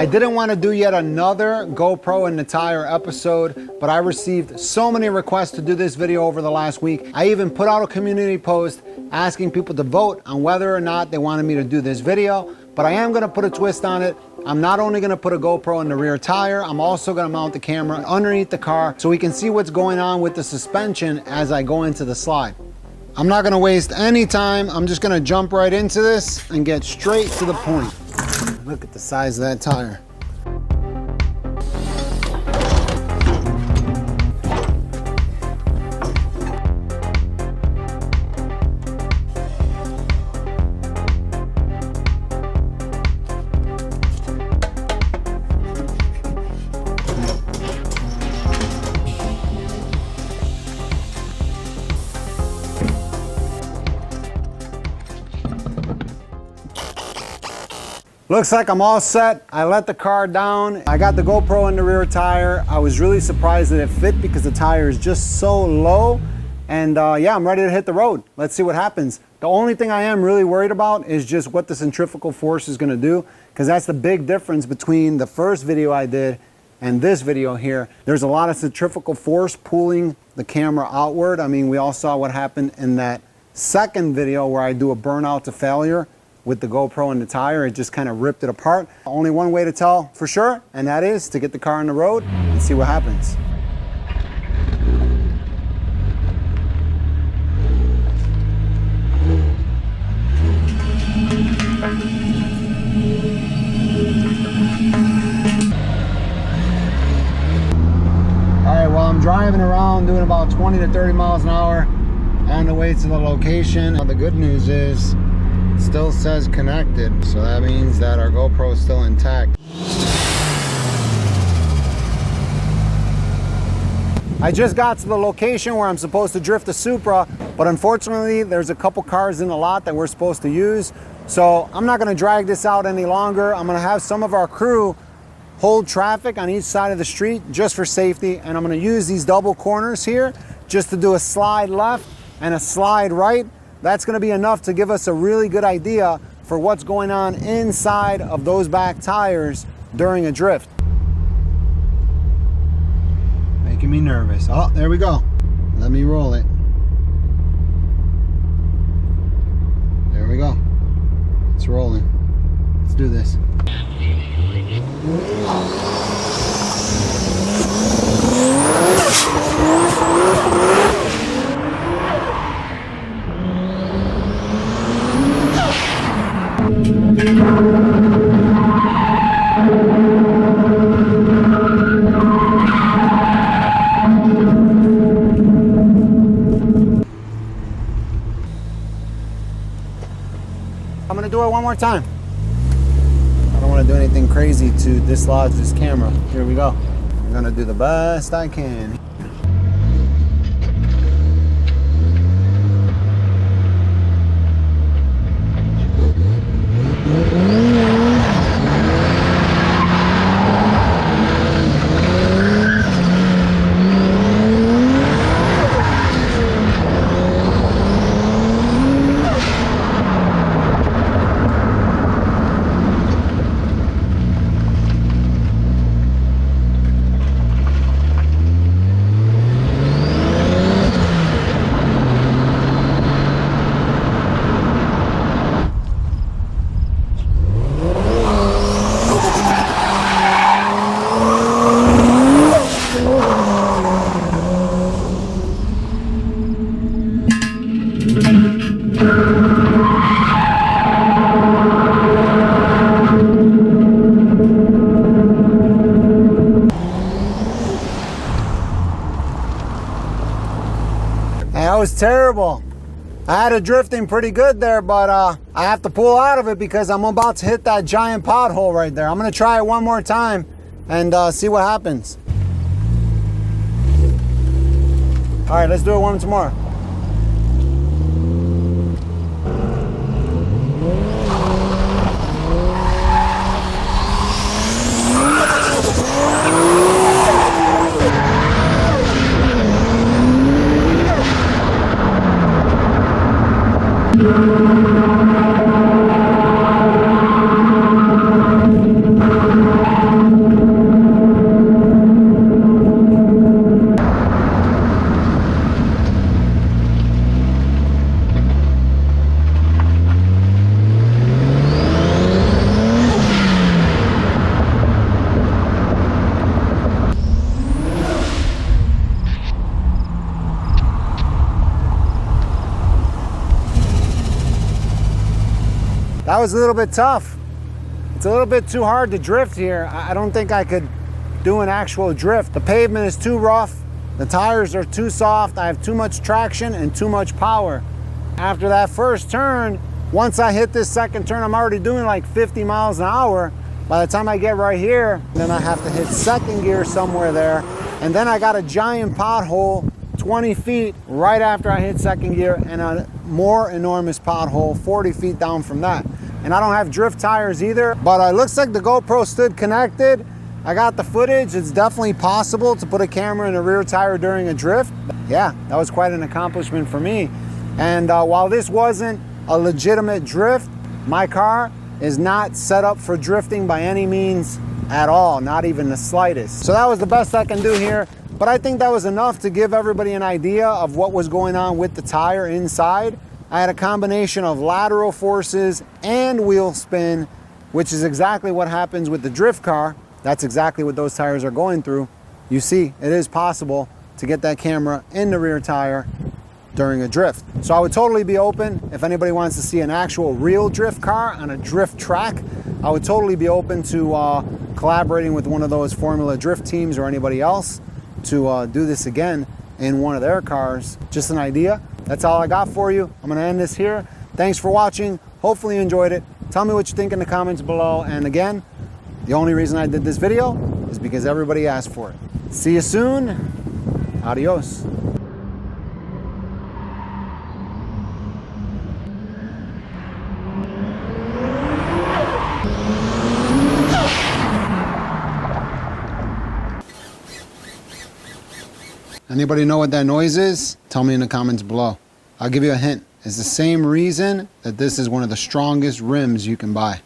I didn't want to do yet another GoPro in the tire episode, but I received so many requests to do this video over the last week. I even put out a community post asking people to vote on whether or not they wanted me to do this video, but I am going to put a twist on it. I'm not only going to put a GoPro in the rear tire, I'm also going to mount the camera underneath the car so we can see what's going on with the suspension as I go into the slide. I'm not going to waste any time. I'm just going to jump right into this and get straight to the point. Look at the size of that tire. Looks like I'm all set. I let the car down. I got the GoPro in the rear tire. I was really surprised that it fit because the tire is just so low. And yeah, I'm ready to hit the road. Let's see what happens. The only thing I am really worried about is just what the centrifugal force is gonna do, because that's the big difference between the first video I did and this video here. There's a lot of centrifugal force pulling the camera outward. I mean, we all saw what happened in that second video where I do a burnout to failure with the GoPro and the tire. It just kind of ripped it apart. Only one way to tell for sure, and that is to get the car on the road and see what happens. All right, well, I'm driving around doing about 20 to 30 miles an hour on the way to the location. The good news is still says connected, so that means that our GoPro is still intact. I just got to the location where I'm supposed to drift the Supra, but unfortunately there's a couple cars in the lot that we're supposed to use, so I'm not going to drag this out any longer. I'm going to have some of our crew hold traffic on each side of the street just for safety, and I'm going to use these double corners here just to do a slide left and a slide right. That's going to be enough to give us a really good idea for what's going on inside of those back tires during a drift. Making me nervous. Oh, there we go. Let me roll it. There we go. It's rolling. Let's do this. I'm gonna do it one more time. I don't want to do anything crazy to dislodge this camera. Here we go. I'm gonna do the best I can. That was terrible. I had it drifting pretty good there, but I have to pull out of it because I'm about to hit that giant pothole right there. I'm gonna try it one more time and see what happens. All right, let's do it once more. That was a little bit tough. It's a little bit too hard to drift here. I don't think I could do an actual drift. The pavement is too rough. The tires are too soft. I have too much traction and too much power. After that first turn, once I hit this second turn, I'm already doing like 50 miles an hour. By the time I get right here, then I have to hit second gear somewhere there. And then I got a giant pothole 20 feet right after I hit second gear, and a more enormous pothole 40 feet down from that. And I don't have drift tires either, but it looks like the GoPro stood connected. I got the footage. It's definitely possible to put a camera in a rear tire during a drift. Yeah, that was quite an accomplishment for me. And while this wasn't a legitimate drift, my car is not set up for drifting by any means at all, not even the slightest. So that was the best I can do here, but I think that was enough to give everybody an idea of what was going on with the tire inside. I had a combination of lateral forces and wheel spin, which is exactly what happens with the drift car. That's exactly what those tires are going through. You see, it is possible to get that camera in the rear tire during a drift. So I would totally be open if anybody wants to see an actual real drift car on a drift track. I would totally be open to collaborating with one of those Formula Drift teams or anybody else to do this again in one of their cars. Just an idea. That's all I got for you. I'm gonna end this here. Thanks for watching. Hopefully you enjoyed it. Tell me what you think in the comments below. And again, the only reason I did this video is because everybody asked for it. See you soon. Adios. Anybody know what that noise is? Tell me in the comments below. I'll give you a hint. It's the same reason that this is one of the strongest rims you can buy.